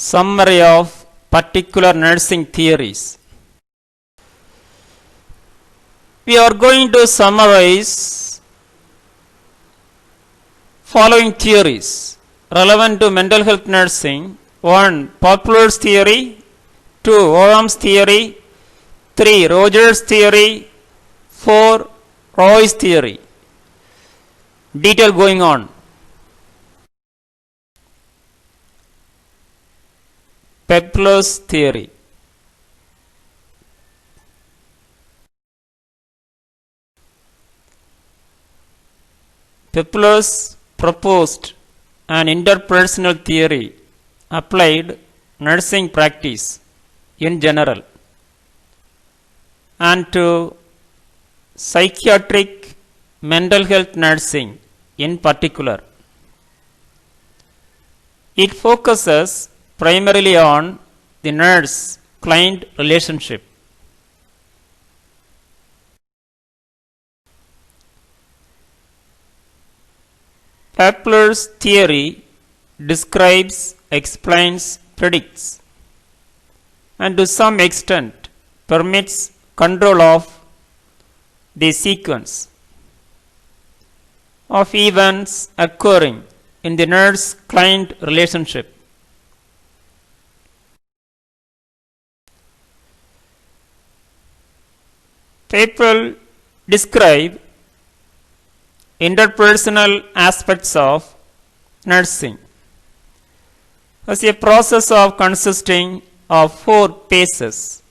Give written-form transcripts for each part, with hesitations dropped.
Summary of particular nursing theories. We are going to summarize following theories relevant to mental health nursing. 1. Peplau theory. 2. Oram theory. 3. Rogers theory. 4. Roy's theory. Detail going on. Peplau's theory. Peplau proposed an interpersonal theory applied nursing practice in general and to psychiatric mental health nursing in particular. It focuses primarily on the nurse-client relationship. Peplau's theory describes, explains, predicts, and to some extent permits control of the sequence of events occurring in the nurse-client relationship. Peplau describe interpersonal aspects of nursing as a process of consisting of 4 phases.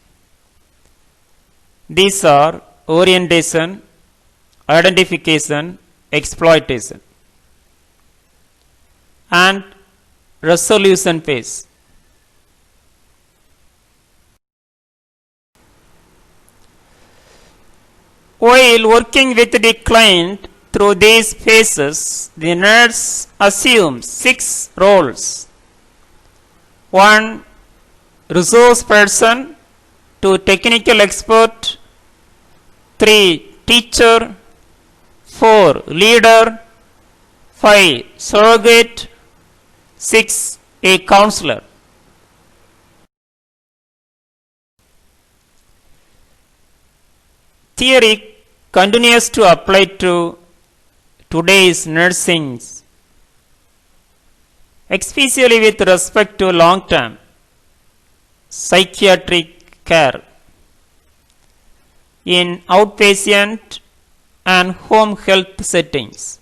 These are orientation, identification, exploitation, and resolution phase. While working with the client through these phases, the nurse assumes 6 roles. 1. Resource person, 2. Technical expert, 3. Teacher, 4. Leader, 5. Surrogate, 6. A counselor. Theory continues to apply to today's nursing, especially with respect to long-term psychiatric care in outpatient and home health settings.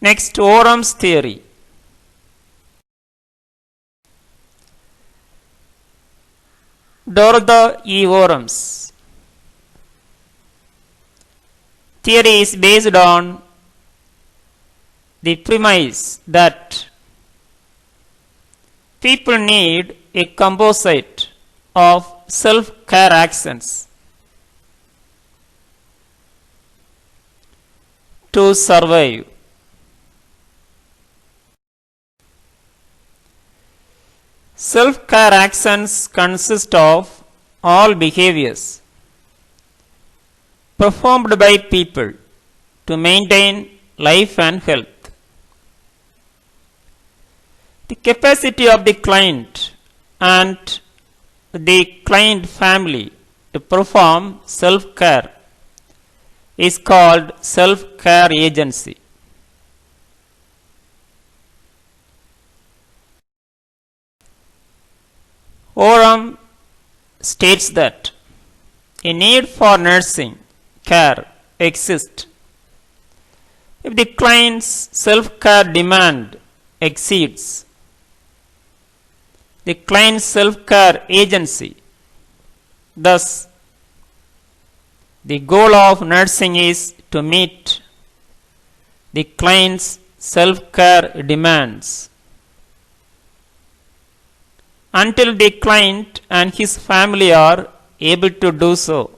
Next, Oram's theory. Dorothy E. Orem's theory is based on the premise that people need a composite of self-care actions to survive. Self-care actions consist of all behaviors performed by people to maintain life and health. The capacity of the client and the client family to perform self-care is called self-care agency. Orem states that a need for nursing care exists if the client's self-care demand exceeds the client's self-care agency. Thus, the goal of nursing is to meet the client's self-care demands until the client and his family are able to do so.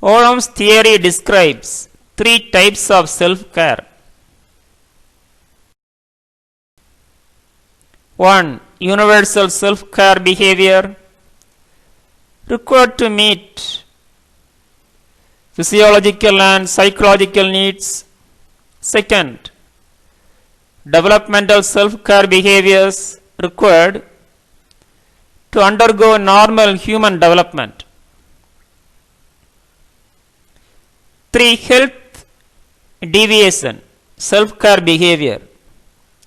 Orem's theory describes 3 types of self-care. 1. Universal self-care behavior required to meet physiological and psychological needs. Second, developmental self-care behaviors required to undergo normal human development. 3. Health deviation, self-care behavior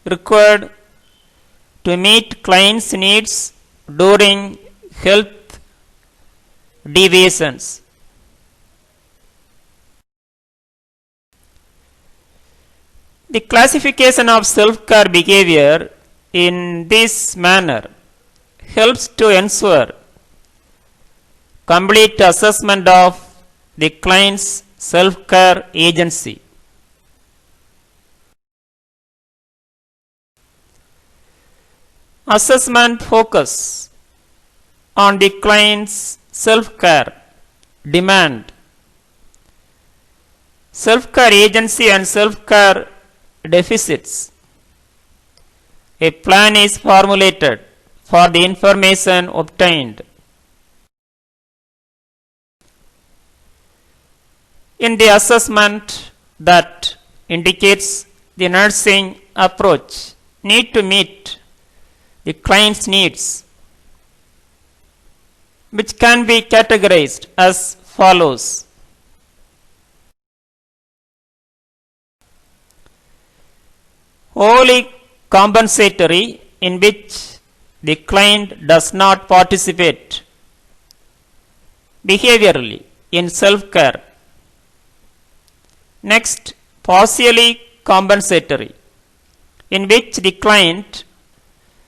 required to meet clients' needs during health deviations. The classification of self-care behavior in this manner helps to ensure complete assessment of the client's self-care agency. Assessment focus on the client's self-care demand, self-care agency and self-care deficits. A plan is formulated for the information obtained. In the assessment that indicates the nursing approach need to meet the client's needs, which can be categorized as follows. Wholly compensatory, in which the client does not participate behaviorally in self-care. Next, partially compensatory, in which the client,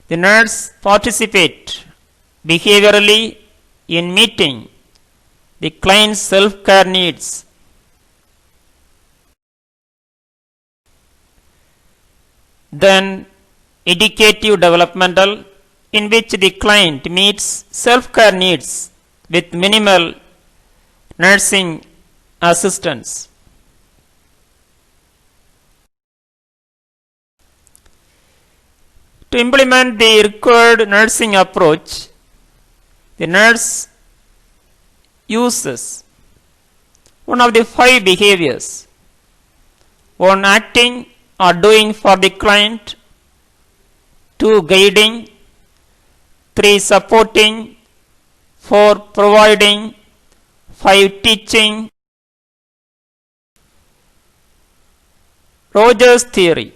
the nurse participate behaviorally in meeting the client's self-care needs. Then, educative developmental, in which the client meets self-care needs with minimal nursing assistance. To implement the required nursing approach, the nurse uses one of the 5 behaviors: 1. Acting or doing for the client, 2. Guiding, 3. Supporting, 4. Providing, 5. Teaching. Rogers theory.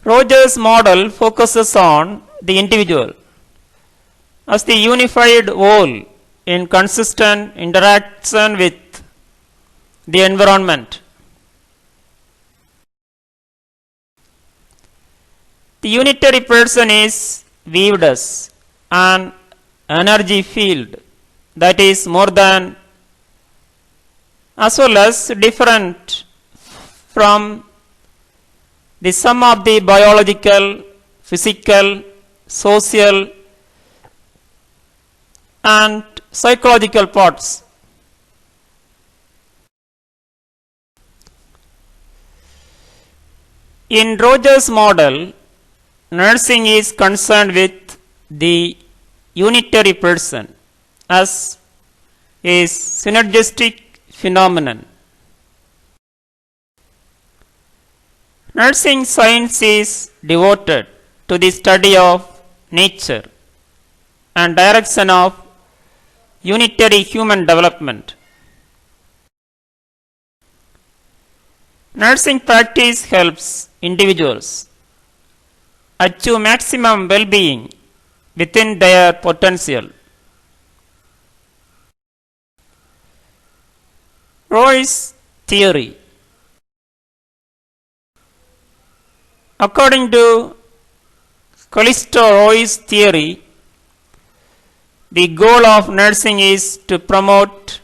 Rogers' model focuses on the individual as the unified whole in consistent interaction with the environment. The unitary person is viewed as an energy field that is more than as well as different from the sum of the biological, physical, social, and psychological parts. In Rogers' model, nursing is concerned with the unitary person as a synergistic phenomenon. Nursing science is devoted to the study of nature and direction of unitary human development. Nursing practice helps individuals achieve maximum well-being within their potential. Roy's theory. According to Roy's theory, the goal of nursing is to promote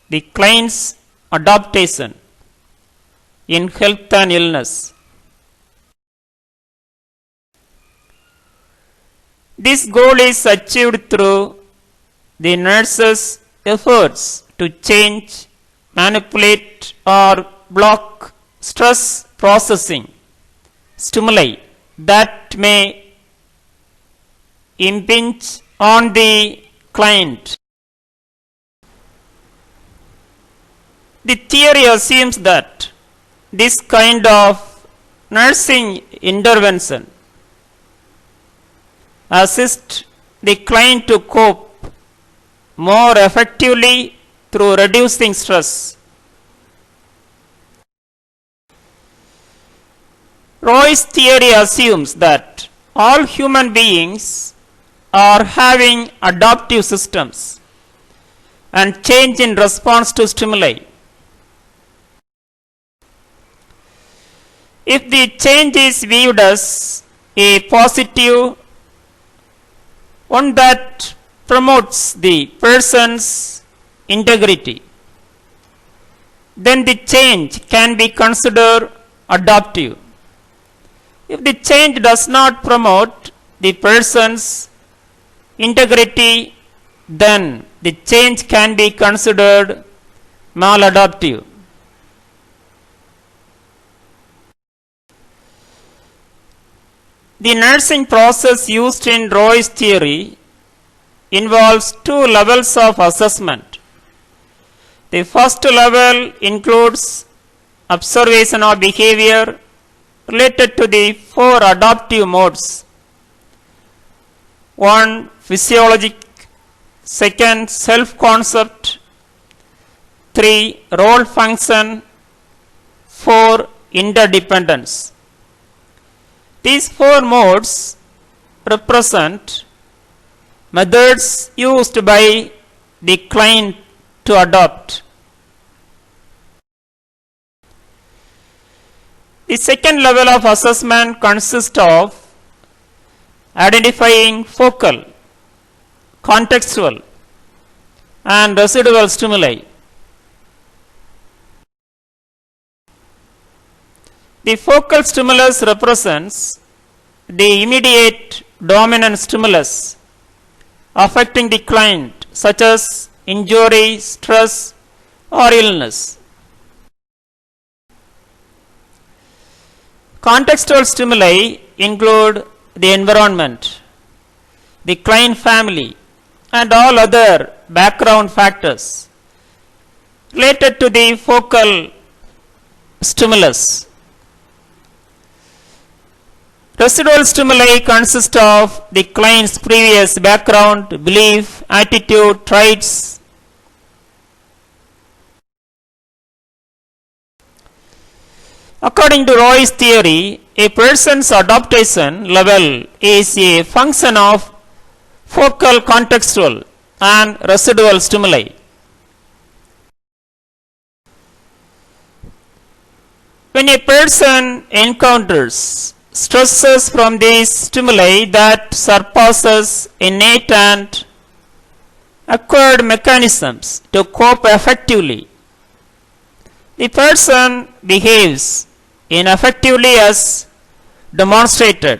the client's adaptation in health and illness. This goal is achieved through the nurse's efforts to change, manipulate, or block stress processing stimuli that may impinge on the client. The theory assumes that this kind of nursing intervention assists the client to cope more effectively through reducing stress. Roy's theory assumes that all human beings are having adaptive systems and change in response to stimuli. If the change is viewed as a positive one that promotes the person's integrity, then the change can be considered adaptive. If the change does not promote the person's integrity, then the change can be considered maladaptive. The nursing process used in Roy's theory involves two levels of assessment. The first level includes observation of behavior related to the four adaptive modes. One, physiologic; second, self-concept; three, role function; four, interdependence. These four modes represent methods used by the client to adopt. The second level of assessment consists of identifying focal, contextual, and residual stimuli. The focal stimulus represents the immediate dominant stimulus affecting the client, such as injury, stress, or illness. Contextual stimuli include the environment, the client family, and all other background factors related to the focal stimulus. Residual stimuli consist of the client's previous background, belief, attitude, traits. According to Roy's theory, a person's adaptation level is a function of focal, contextual, and residual stimuli. When a person encounters stresses from these stimuli that surpasses innate and acquired mechanisms to cope effectively, the person behaves ineffectively as demonstrated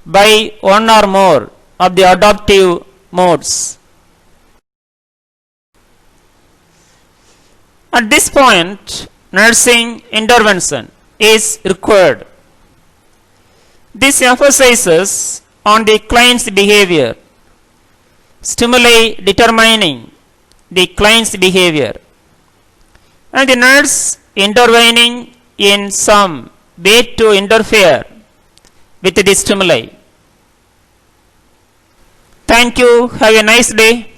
by one or more of the adaptive modes. At this point, nursing intervention is required. This emphasizes on the client's behavior, stimuli determining the client's behavior, and the nurse intervening in some way to interfere with the stimuli. Thank you. Have a nice day.